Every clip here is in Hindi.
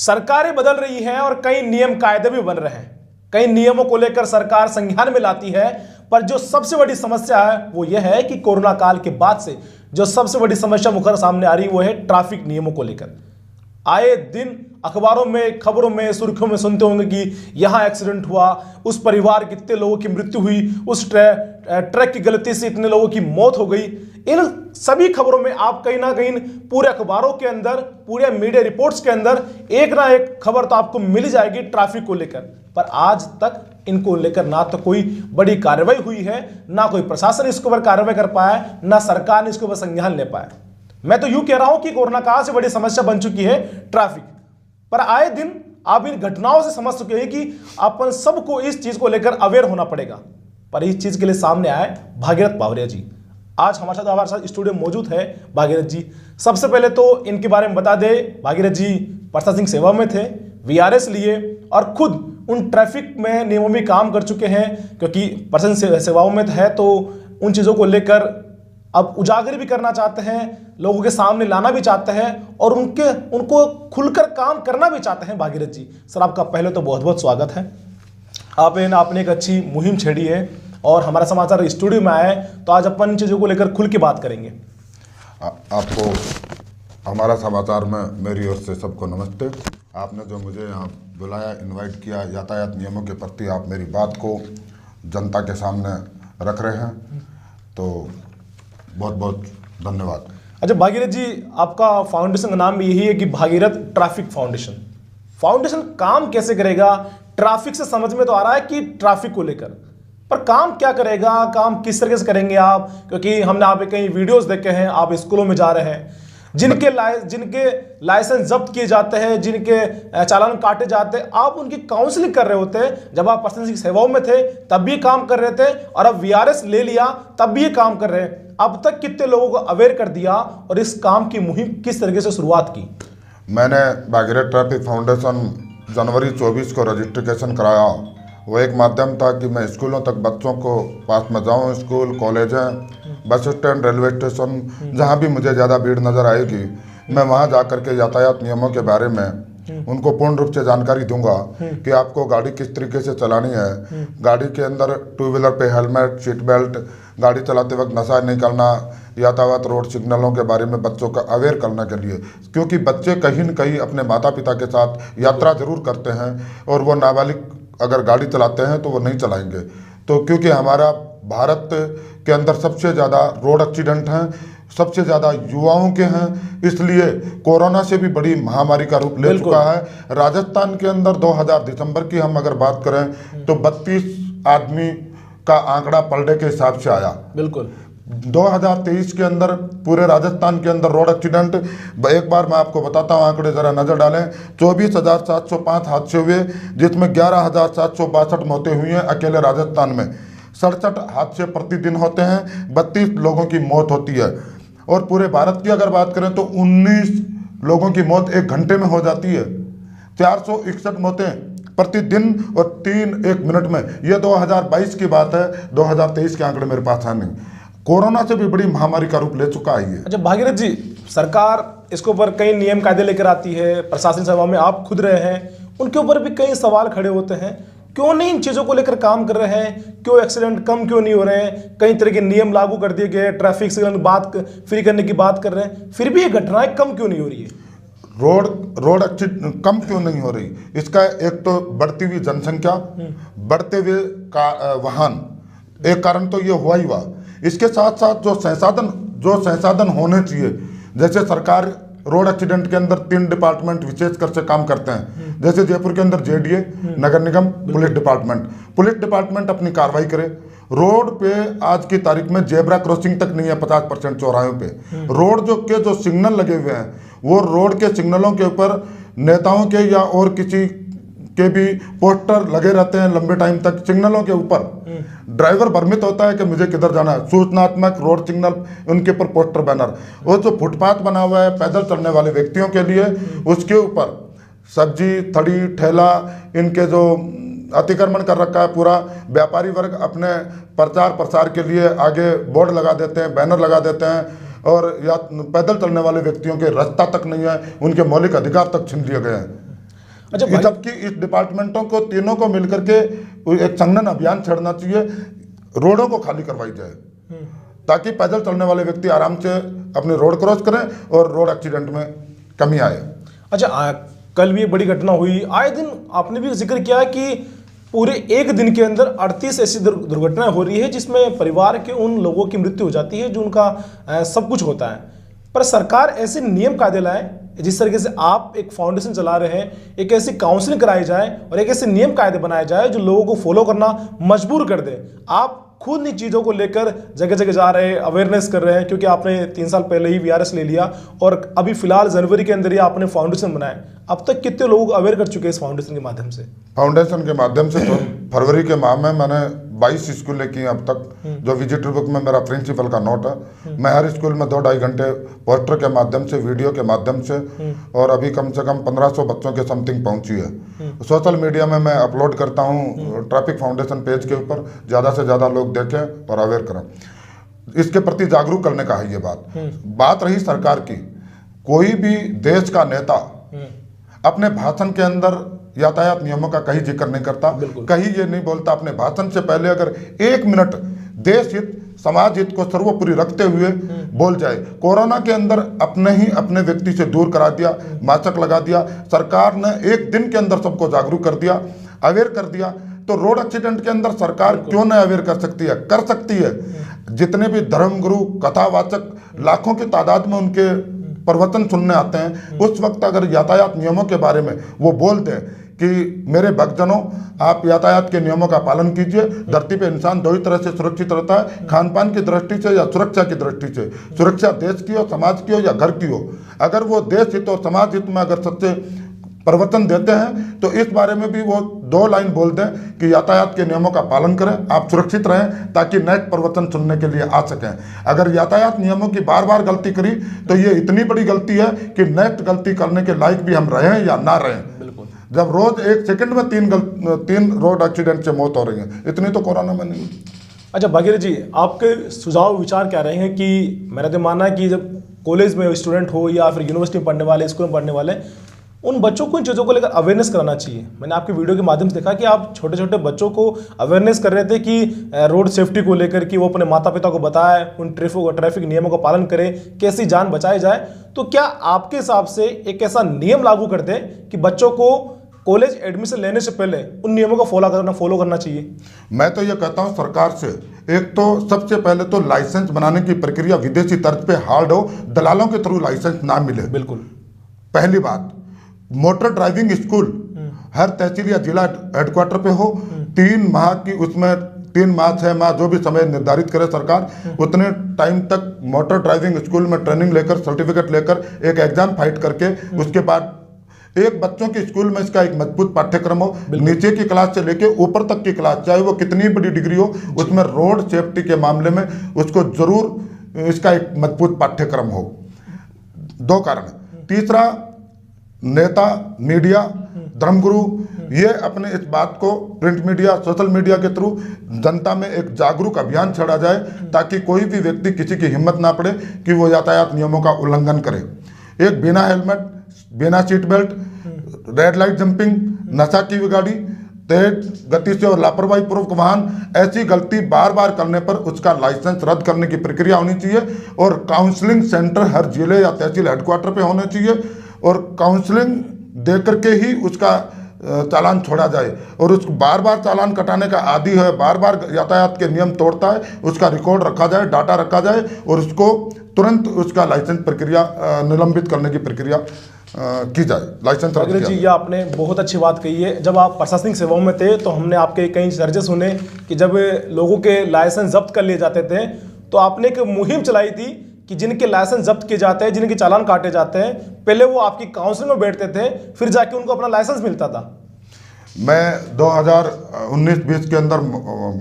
सरकारें बदल रही हैं और कई नियम कायदे भी बन रहे हैं। कई नियमों को लेकर सरकार संज्ञान में लाती है, पर जो सबसे बड़ी समस्या है वो यह है कि कोरोना काल के बाद से जो सबसे बड़ी समस्या मुखर सामने आ रही है वो है ट्रैफिक नियमों को लेकर। आए दिन अखबारों में, खबरों में, सुर्खियों में सुनते होंगे कि यहां एक्सीडेंट हुआ, उस परिवार के इतने लोगों की मृत्यु हुई, उस ट्रक की गलती से इतने लोगों की मौत हो गई। इन सभी खबरों में आप कहीं ना कहीं पूरे अखबारों के अंदर, पूरे मीडिया रिपोर्ट्स के अंदर एक ना एक खबर तो आपको मिल जाएगी ट्रैफिक को लेकर। पर आज तक इनको लेकर ना तो कोई बड़ी कार्रवाई हुई है, ना कोई प्रशासन इसके ऊपर कार्रवाई कर पाया है, ना सरकार ने इसके ऊपर संज्ञान ले पाया। मैं तो यूं कह रहा हूं कि कोरोना काल से बड़ी समस्या बन चुकी है ट्रैफिक। पर आए दिन आप इन घटनाओं से समझ चुके हैं कि अपन सबको इस चीज को लेकर अवेयर होना पड़ेगा। पर इस चीज के लिए सामने आए भागीरथ पावरिया जी। आज हमारे साथ स्टूडियो मौजूद है भागीरथ जी। सबसे पहले तो इनके बारे में बता दे, भागीरथ जी प्रशासनिक सेवा में थे, वीआरएस लिए और खुद उन ट्रैफिक में नियमों में काम कर चुके हैं, क्योंकि प्रशासनिक सेवाओं में है तो उन चीज़ों को लेकर अब उजागर भी करना चाहते हैं, लोगों के सामने लाना भी चाहते हैं और उनको खुलकर काम करना भी चाहते हैं। भागीरथ जी, सर आपका पहले तो बहुत बहुत स्वागत है। आपने एक अच्छी मुहिम छेड़ी है और हमारा समाचार स्टूडियो में आए, तो आज अपन इन चीज़ों को लेकर खुल के बात करेंगे। आपको हमारा समाचार में मेरी ओर से सबको नमस्ते। आपने जो मुझे यहाँ बुलाया, इनवाइट किया, यातायात नियमों के प्रति आप मेरी बात को जनता के सामने रख रहे हैं, तो बहुत बहुत धन्यवाद। अच्छा भागीरथ जी, आपका फाउंडेशन का नाम यही है कि भागीरथ ट्रैफिक फाउंडेशन। फाउंडेशन काम कैसे करेगा? ट्रैफिक से समझ में तो आ रहा है कि ट्रैफिक को लेकर, पर काम क्या करेगा, काम किस तरीके से करेंगे आप? क्योंकि हमने आप कई वीडियोस देखे हैं, आप स्कूलों में जा रहे हैं, जिनके लाइसेंस जब्त किए जाते हैं, जिनके चालान काटे जाते हैं, आप उनकी काउंसलिंग कर रहे होते हैं। जब आप प्रशासनिक सेवाओं में थे तब भी काम कर रहे थे और अब वीआरएस ले लिया तब भी ये काम कर रहे हैं। अब तक कितने लोगों को अवेयर कर दिया और इस काम की मुहिम किस तरीके से शुरुआत की? मैंने भागीरथ ट्रैफिक फाउंडेशन जनवरी 24 को रजिस्ट्रेशन कराया। वो एक माध्यम था कि मैं स्कूलों तक बच्चों को पास में जाऊँ, school, कॉलेजें, bus stand, railway station, जहाँ भी मुझे ज़्यादा भीड़ नज़र आएगी मैं वहाँ जा कर के यातायात नियमों के बारे में उनको पूर्ण रूप से जानकारी दूंगा कि आपको गाड़ी किस तरीके से चलानी है। गाड़ी के अंदर टू व्हीलर पे हेलमेट, सीट बेल्ट, गाड़ी चलाते वक्त नशा नहीं करना, यातायात रोड सिग्नलों के बारे में बच्चों का अवेयर करने के लिए, क्योंकि बच्चे कहीं न कहीं अपने माता पिता के साथ यात्रा जरूर करते हैं और वो नाबालिग अगर गाड़ी चलाते हैं तो वो नहीं चलाएंगे। तो क्योंकि हमारा भारत के अंदर सबसे ज़्यादा रोड एक्सीडेंट हैं, सबसे ज़्यादा युवाओं के हैं, इसलिए कोरोना से भी बड़ी महामारी का रूप ले चुका है। राजस्थान के अंदर 2000 दिसंबर की हम अगर बात करें तो 32 आदमी का आंकड़ा पर डे के हिसाब से आया। बिल्कुल 2023 के अंदर पूरे राजस्थान के अंदर रोड एक्सीडेंट, एक बार मैं आपको बताता हूँ, आंकड़े ज़रा नज़र डालें। 24,705 हादसे हुए, जिसमें 11,762 मौतें हुई हैं अकेले राजस्थान में। 67 हादसे प्रतिदिन होते हैं, 32 लोगों की मौत होती है। और पूरे भारत की अगर बात करें तो 19 लोगों की मौत 1 घंटे में हो जाती है। 461 मौतें प्रतिदिन और 3 1 मिनट में। यह 2022 की बात है, 2023 के आंकड़े मेरे पास है नहीं। कोरोना से भी बड़ी महामारी का रूप ले चुका है ये। अच्छा भागीरथ जी, सरकार इसके ऊपर कई नियम कायदे लेकर आती है, प्रशासनिक सेवा में आप खुद रहे हैं, उनके ऊपर भी कई सवाल खड़े होते हैं। क्यों नहीं इन चीज़ों को लेकर काम कर रहे हैं? क्यों एक्सीडेंट कम क्यों नहीं हो रहे हैं? कई तरह के नियम लागू कर दिए गए, ट्रैफिक सिग्नल बात फ्री करने की बात कर रहे हैं, फिर भी ये घटनाएं कम क्यों नहीं हो रही है? रोड एक्सीडेंट कम क्यों नहीं हो रही? इसका एक तो बढ़ती हुई जनसंख्या, बढ़ते हुए वाहन, एक कारण तो ये हुआ ही हुआ। इसके साथ साथ जो संसाधन होने चाहिए, जैसे सरकार रोड एक्सीडेंट के अंदर 3 डिपार्टमेंट विशेष कर से काम करते हैं। जैसे जयपुर के अंदर जेडीए, नगर निगम, पुलिस डिपार्टमेंट। पुलिस डिपार्टमेंट अपनी कार्रवाई करे। रोड पे आज की तारीख में जेब्रा क्रॉसिंग तक नहीं है 50% चौराहों पे। रोड जो सिग्नल लगे हुए हैं वो रोड के सिग्नलों के ऊपर नेताओं के या और किसी के भी पोस्टर लगे रहते हैं लंबे टाइम तक सिग्नलों के ऊपर। ड्राइवर भ्रमित होता है कि मुझे किधर जाना है। सूचनात्मक रोड सिग्नल, उनके ऊपर पोस्टर बैनर। और जो फुटपाथ बना हुआ है पैदल चलने वाले व्यक्तियों के लिए, उसके ऊपर सब्जी, थड़ी, ठेला, इनके जो अतिक्रमण कर रखा है पूरा, व्यापारी वर्ग अपने प्रचार प्रसार के लिए आगे बोर्ड लगा देते हैं, बैनर लगा देते हैं और या पैदल चलने वाले व्यक्तियों के रास्ता तक नहीं है, उनके मौलिक अधिकार तक छीन लिए गए हैं। अच्छा भाई, जबकि इस डिपार्टमेंटों को तीनों को मिलकर के एक संघनन अभियान छेड़ना चाहिए, रोडों को खाली करवाई जाए ताकि पैदल चलने वाले व्यक्ति आराम से अपने रोड क्रॉस करें और रोड एक्सीडेंट में कमी आए। अच्छा कल भी एक बड़ी घटना हुई, आए दिन आपने भी जिक्र किया कि पूरे एक दिन के अंदर 38 ऐसी दुर्घटनाएं हो रही है जिसमें परिवार के उन लोगों की मृत्यु हो जाती है जो उनका सब कुछ होता है। पर सरकार ऐसे नियम कायदे लाए, जिस तरीके से आप एक फाउंडेशन चला रहे हैं, एक ऐसी काउंसलिंग कराई जाए और एक ऐसे नियम कायदे बनाए जाए जो लोगों को फॉलो करना मजबूर कर दे। आप खुद इन चीज़ों को लेकर जगह जगह जा रहे हैं, अवेयरनेस कर रहे हैं, क्योंकि आपने 3 साल पहले ही VRS ले लिया और अभी फिलहाल जनवरी के अंदर ही आपने फाउंडेशन बनाया। अब तक कितने लोग अवेयर कर चुके हैं इस फाउंडेशन के माध्यम से? फाउंडेशन के माध्यम से तो फरवरी के माह में मैंने 22 स्कूलें की अब तक, जो विजिटर बुक में मेरा प्रिंसिपल का नोट है। मैं हर स्कूल में 2-2.5 घंटे पोस्टर के माध्यम से, वीडियो के माध्यम से, और अभी कम से कम 1500 बच्चों के समथिंग पहुंची है। सोशल मीडिया में मैं अपलोड करता हूं ट्रैफिक फाउंडेशन पेज के ऊपर, ज़्यादा से ज़्यादा लोग देखें और अवेयर करें। इसके प्रति जागरूक करने का है ये बात रही सरकार की। कोई भी देश का नेता अपने भाषण के अंदर यातायात नियमों का कहीं जिक्र नहीं करता, कहीं ये नहीं बोलता। अपने भाषण से पहले अगर 1 मिनट देश हित, समाज हित को सर्वोपरि रखते हुए बोल जाए। कोरोना के अंदर अपने व्यक्ति से दूर करा दिया, मास्क लगा दिया। सरकार ने 1 दिन के अंदर सबको जागरूक कर दिया, अवेयर कर दिया। तो रोड एक्सीडेंट के अंदर सरकार क्यों नहीं अवेयर कर सकती है? कर सकती है। जितने भी धर्मगुरु, कथावाचक लाखों की तादाद में उनके प्रवचन सुनने आते हैं, उस वक्त अगर यातायात नियमों के बारे में वो बोलते हैं कि मेरे भक्तजनों, आप यातायात के नियमों का पालन कीजिए। धरती पे इंसान 2 ही तरह से सुरक्षित रहता है, खान पान की दृष्टि से या सुरक्षा की दृष्टि से। सुरक्षा देश की हो, समाज की हो या घर की हो। अगर वो देश हित और समाज हित में अगर सच्चे प्रवचन देते हैं तो इस बारे में भी वो 2 लाइन बोल दें कि यातायात के नियमों का पालन करें, आप सुरक्षित रहें, ताकि नेक्स्ट प्रवचन सुनने के लिए आ सकें। अगर यातायात नियमों की बार बार गलती करी तो ये इतनी बड़ी गलती है कि नेक्स्ट गलती करने के लायक भी हम रहें या ना रहें। जब रोज 1 सेकंड में 3 रोड एक्सीडेंट से मौत हो रही है, इतनी तो कोरोना में नहीं। अच्छा भागीरथ जी, आपके सुझाव विचार क्या रहे हैं? कि मेरा तो मानना है कि जब कॉलेज में स्टूडेंट हो या फिर यूनिवर्सिटी में पढ़ने वाले, स्कूल में पढ़ने वाले, उन बच्चों को इन चीज़ों को लेकर अवेयरनेस कराना चाहिए। मैंने आपकी वीडियो के माध्यम से देखा कि आप छोटे छोटे बच्चों को अवेयरनेस कर रहे थे कि रोड सेफ्टी को लेकर, कि वो अपने माता पिता को बताए, उन ट्रैफिक नियमों का पालन करें, कैसी जान बचाई जाए। तो क्या आपके हिसाब से एक ऐसा नियम लागू कर दें कि बच्चों को कॉलेज एडमिशन लेने से पहले उन नियमों को फॉलो करना चाहिए? मैं तो ये कहता हूँ सरकार से, एक तो सबसे पहले तो लाइसेंस बनाने की प्रक्रिया विदेशी तर्ज पे हार्ड हो, दलालों के थ्रू लाइसेंस ना मिले। बिल्कुल। पहली बात, मोटर ड्राइविंग स्कूल हर तहसील या जिला हेडक्वार्टर पे हो। 3 माह की, उसमें 3 माह 6 माह जो भी समय निर्धारित करे सरकार, उतने टाइम तक मोटर ड्राइविंग स्कूल में ट्रेनिंग लेकर, सर्टिफिकेट लेकर, एक एग्जाम फाइट करके, उसके बाद एक बच्चों के स्कूल में इसका एक मजबूत पाठ्यक्रम हो। नीचे की क्लास से लेके ऊपर तक की क्लास, चाहे वो कितनी बड़ी डिग्री हो, उसमें रोड सेफ्टी के मामले में उसको जरूर इसका एक मजबूत पाठ्यक्रम हो। 2 कारण। तीसरा, नेता, मीडिया, धर्मगुरु, ये अपने इस बात को प्रिंट मीडिया, सोशल मीडिया के थ्रू जनता में एक जागरूक अभियान छेड़ा जाए, ताकि कोई भी व्यक्ति, किसी की हिम्मत ना पड़े कि वो यातायात नियमों का उल्लंघन करे। एक बिना हेलमेट, बिना seat belt, red light jumping, नशा की गाड़ी, तेज गति से और लापरवाही पूर्वक वाहन, ऐसी गलती बार बार करने पर उसका लाइसेंस रद्द करने की प्रक्रिया होनी चाहिए। और काउंसलिंग सेंटर हर जिले या तहसील हेडक्वार्टर पे होने चाहिए, और काउंसलिंग दे करके ही उसका चालान छोड़ा जाए। और उसको बार बार चालान कटाने का आदी है, बार बार यातायात के नियम तोड़ता है, उसका रिकॉर्ड रखा जाए, डाटा रखा जाए, और उसको तुरंत उसका लाइसेंस प्रक्रिया निलंबित करने की प्रक्रिया की जाए। लाइसेंस भागीरथ जी, ये आपने बहुत अच्छी बात कही है। जब आप प्रशासनिक सेवाओं में थे तो हमने आपके कई चर्चे सुने कि जब लोगों के लाइसेंस जब्त कर लिए जाते थे तो आपने एक मुहिम चलाई थी कि जिनके लाइसेंस जब्त किए जाते हैं, जिनके चालान काटे जाते हैं, पहले वो आपकी काउंसिल में बैठते थे, फिर जाके उनको अपना लाइसेंस मिलता था। मैं 2019-20 के अंदर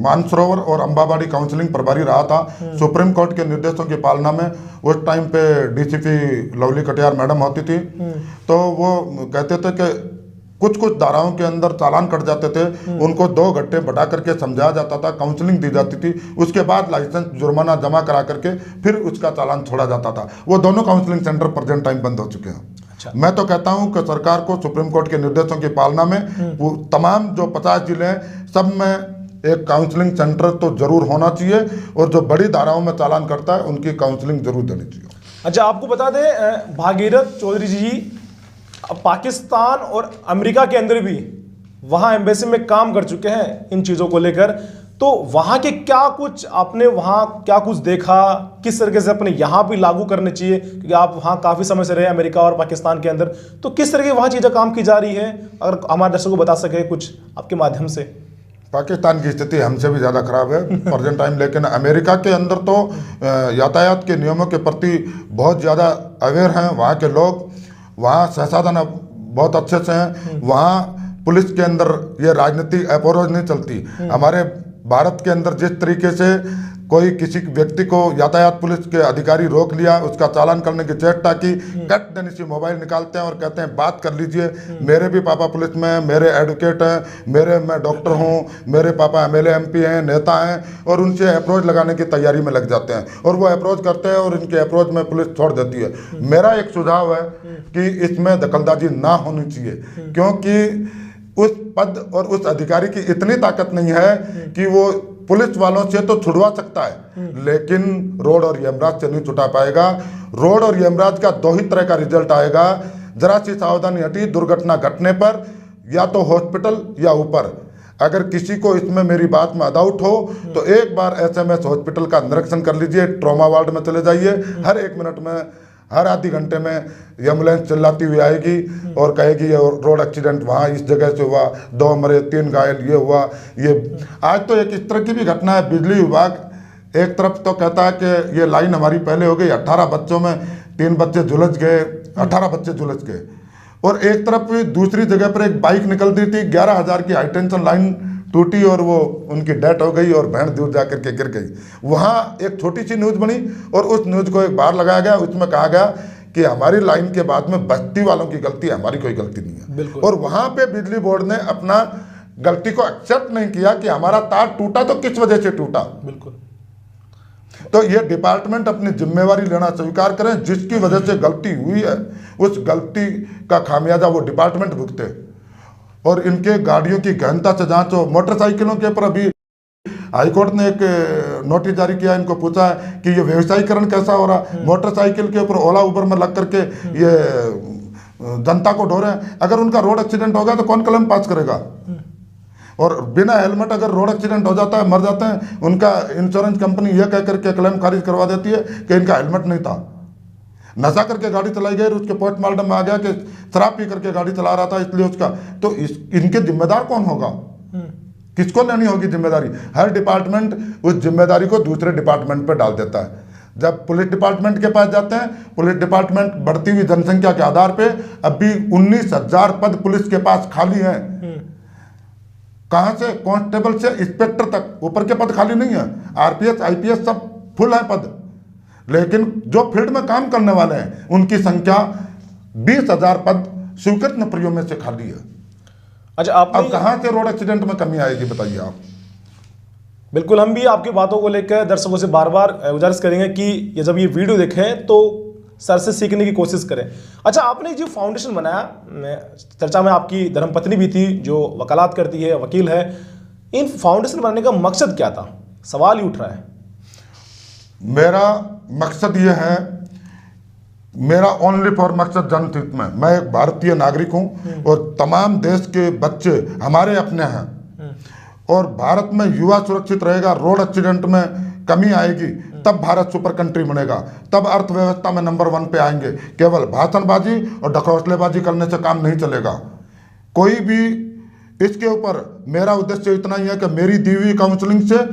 मानसरोवर और अंबाबाड़ी काउंसलिंग प्रभारी रहा था, सुप्रीम कोर्ट के निर्देशों की पालना में। उस टाइम पे डीसीपी लवली कटियार मैडम होती थी, तो वो कहते थे कि कुछ धाराओं के अंदर चालान कट जाते थे, उनको 2 घंटे बढ़ा करके समझाया जाता था, काउंसलिंग दी जाती थी, उसके बाद लाइसेंस जुर्माना जमा करा करके फिर उसका चालान छोड़ा जाता था। वो दोनों काउंसलिंग सेंटर प्रेजेंट टाइम बंद हो चुके हैं। मैं तो कहता हूं कि सरकार को सुप्रीम कोर्ट के निर्देशों की पालना में वो तमाम जो 50 जिले हैं सब में एक काउंसलिंग सेंटर तो जरूर होना चाहिए, और जो बड़ी धाराओं में चालान करता है उनकी काउंसलिंग जरूर देनी चाहिए। अच्छा, आपको बता दें भागीरथ चौधरी जी पाकिस्तान और अमेरिका के अंदर भी वहाँ एम्बेसी में काम कर चुके हैं इन चीज़ों को लेकर, तो वहाँ के क्या कुछ आपने वहाँ क्या कुछ देखा, किस तरीके से अपने यहाँ भी लागू करने चाहिए, क्योंकि आप वहाँ काफ़ी समय से रहे अमेरिका और पाकिस्तान के अंदर, तो किस तरह की वहाँ चीज़ें काम की जा रही है, अगर हमारे दर्शकों को बता सके कुछ आपके माध्यम से। पाकिस्तान की स्थिति हमसे भी ज़्यादा खराब है प्रेजेंट टाइम, लेकिन अमेरिका के अंदर तो यातायात के नियमों के प्रति बहुत ज़्यादा अवेयर हैं वहाँ के लोग, वहाँ संसाधन बहुत अच्छे से हैं, वहाँ पुलिस के अंदर ये राजनीति अपोरोज नहीं चलती। हमारे भारत के अंदर जिस तरीके से कोई किसी व्यक्ति को यातायात पुलिस के अधिकारी रोक लिया, उसका चालान करने की चेष्टा की, कट देनी सी मोबाइल निकालते हैं और कहते हैं बात कर लीजिए, मेरे भी पापा पुलिस में हैं, मेरे एडवोकेट हैं, मैं डॉक्टर हूं, मेरे पापा एमएलए एमपी हैं, नेता हैं, और उनसे अप्रोच लगाने की तैयारी में लग जाते हैं और वो अप्रोच करते हैं और इनके अप्रोच में पुलिस छोड़ देती है। मेरा एक सुझाव है कि इसमें दखलंदाजी ना होनी चाहिए, क्योंकि उस पद और उस अधिकारी की इतनी ताकत नहीं है कि वो पुलिस वालों से तो छुड़वा सकता है, लेकिन रोड और यमराज से नहीं छुटा पाएगा। रोड और यमराज का दो ही तरह का रिजल्ट आएगा, जरा सी सावधानी हटी दुर्घटना घटने पर या तो हॉस्पिटल या ऊपर। अगर किसी को इसमें मेरी बात में डाउट हो तो एक बार एसएमएस हॉस्पिटल का निरीक्षण कर लीजिए, ट्रॉमा वार्ड में चले जाइए, हर 1 मिनट में, हर आधी घंटे में एम्बुलेंस चिल्लाती हुई आएगी और कहेगी ये रोड एक्सीडेंट वहाँ इस जगह से हुआ, 2 मरे 3 घायल, ये हुआ ये। आज तो एक इस तरह की भी घटना है, बिजली विभाग एक तरफ तो कहता है कि ये लाइन हमारी पहले हो गई, 18 बच्चों में 3 बच्चे झुलस गए, 18 बच्चे झुलस गए, और एक तरफ दूसरी जगह पर एक बाइक निकल दी थी, 11,000 की हाई टेंशन लाइन टूटी और वो उनकी डेथ हो गई और बहन दूर जाकर के गिर गई। वहाँ एक छोटी सी न्यूज़ बनी और उस न्यूज़ को एक बार लगाया गया, उसमें कहा गया कि हमारी लाइन के बाद में बस्ती वालों की गलती है, हमारी कोई गलती नहीं है। और वहाँ पे बिजली बोर्ड ने अपना गलती को एक्सेप्ट नहीं किया कि हमारा तार टूटा तो किस वजह से टूटा। बिल्कुल। तो ये डिपार्टमेंट अपनी जिम्मेवारी लेना स्वीकार करें, जिसकी वजह से गलती हुई है उस गलती का खामियाजा वो डिपार्टमेंट भुगते, और इनके गाड़ियों की गहनता से जांच हो। मोटरसाइकिलों के ऊपर अभी हाईकोर्ट ने एक नोटिस जारी किया, इनको पूछा है कि ये व्यवसायीकरण कैसा हो रहा, मोटरसाइकिल के ऊपर ओला उबर में लग करके ये जनता को ढो रहे हैं। अगर उनका रोड एक्सीडेंट होगा तो कौन क्लेम पास करेगा? और बिना हेलमेट अगर रोड एक्सीडेंट हो जाता है, मर जाते हैं, उनका इंश्योरेंस कंपनी यह कह करके क्लेम खारिज करवा देती है कि इनका हेलमेट नहीं था, नशा करके गाड़ी चलाई गई, उसके पोस्टमार्टम में आ गया कि शराब पी करके गाड़ी चला रहा था इसलिए उसका। तो इनके जिम्मेदार कौन होगा? किसको लेनी होगी जिम्मेदारी? हर डिपार्टमेंट उस जिम्मेदारी को दूसरे डिपार्टमेंट पर डाल देता है। जब पुलिस डिपार्टमेंट के पास जाते हैं, पुलिस डिपार्टमेंट बढ़ती हुई जनसंख्या के आधार पे अभी 19,000 पद पुलिस के पास खाली हैं। कहां से? कांस्टेबल से इंस्पेक्टर तक ऊपर के पद खाली नहीं है। आरपीएस आईपीएस सब फुल है पद, लेकिन जो फील्ड में काम करने वाले हैं उनकी संख्या 20,000 पद स्वीकृत नौकरियों में से खाली है। अच्छा, अब कहां से रोड एक्सीडेंट में कमी आएगी बताइए आप? बिल्कुल, हम भी आपकी बातों को लेकर दर्शकों से बार बार गुजारिश करेंगे कि ये जब ये वीडियो देखें तो सर से सीखने की कोशिश करें। अच्छा, आपने जो फाउंडेशन बनाया, चर्चा में आपकी धर्मपत्नी भी थी जो वकालत करती है, वकील है, इन फाउंडेशन बनाने का मकसद क्या था? सवाल ही उठ रहा है। मेरा मकसद ये है, मेरा ओनली फॉर मकसद जनहित में। मैं एक भारतीय नागरिक हूं और तमाम देश के बच्चे हमारे अपने हैं, और भारत में युवा सुरक्षित रहेगा, रोड एक्सीडेंट में कमी आएगी, तब भारत सुपर कंट्री बनेगा, तब अर्थव्यवस्था में नंबर 1 पे आएंगे। केवल भाषणबाजी और ढकोसलेबाजी करने से काम नहीं चलेगा। कोई भी इसके ऊपर, मेरा उद्देश्य इतना ही है कि मेरी दी हुई काउंसलिंग से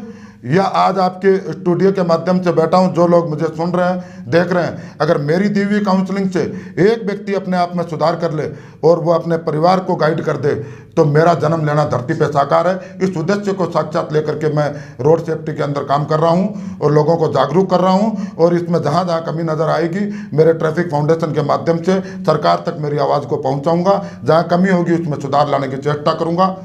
या आज आपके स्टूडियो के माध्यम से बैठा हूं, जो लोग मुझे सुन रहे हैं, देख रहे हैं, अगर मेरी दी हुई काउंसलिंग से एक व्यक्ति अपने आप में सुधार कर ले और वो अपने परिवार को गाइड कर दे, तो मेरा जन्म लेना धरती पे साकार है। इस उद्देश्य को साक्षात लेकर के मैं रोड सेफ्टी के अंदर काम कर रहा हूं और लोगों को जागरूक कर रहा हूं, और इसमें जहां जहां कमी नजर आएगी मेरे ट्रैफिक फाउंडेशन के माध्यम से सरकार तक मेरी आवाज़ को पहुंचाऊंगा। जहां कमी होगी उसमें सुधार लाने की चेष्टा करूंगा।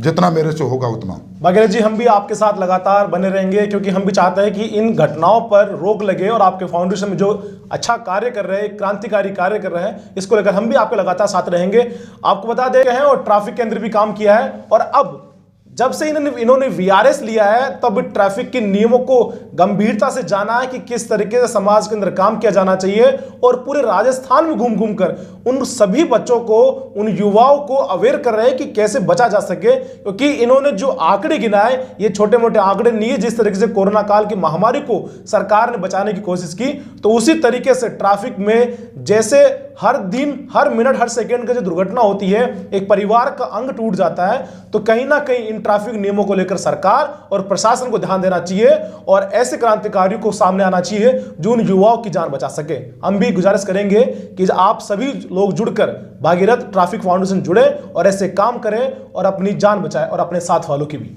जितना मेरे से होगा उतना। भागीरथ जी, हम भी आपके साथ लगातार बने रहेंगे, क्योंकि हम भी चाहते हैं कि इन घटनाओं पर रोक लगे और आपके फाउंडेशन में जो अच्छा कार्य कर रहे हैं, क्रांतिकारी कार्य कर रहे हैं, इसको लेकर हम भी आपके लगातार साथ रहेंगे। आपको बता दे रहे हैं और ट्रैफिक केंद्र भी काम किया है, और अब जब से इन्होंने वीआरएस लिया है तब ट्रैफिक के नियमों को गंभीरता से जाना है कि किस तरीके से समाज के अंदर काम किया जाना चाहिए, और पूरे राजस्थान में घूम घूम कर उन सभी बच्चों को, उन युवाओं को अवेयर कर रहे हैं कि कैसे बचा जा सके। क्योंकि इन्होंने जो आंकड़े गिनाए, ये छोटे मोटे आंकड़े नहीं है। जिस तरीके से कोरोना काल की महामारी को सरकार ने बचाने की कोशिश की, तो उसी तरीके से ट्रैफिक में जैसे हर दिन, हर मिनट, हर सेकंड का जो दुर्घटना होती है, एक परिवार का अंग टूट जाता है, तो कहीं ना कहीं इन ट्रैफिक नियमों को लेकर सरकार और प्रशासन को ध्यान देना चाहिए और ऐसे क्रांतिकारियों को सामने आना चाहिए जो उन युवाओं की जान बचा सके। हम भी गुजारिश करेंगे कि आप सभी लोग जुड़कर भागीरथ ट्रैफिक फाउंडेशन जुड़े और ऐसे काम करें और अपनी जान बचाएं और अपने साथ वालों की भी।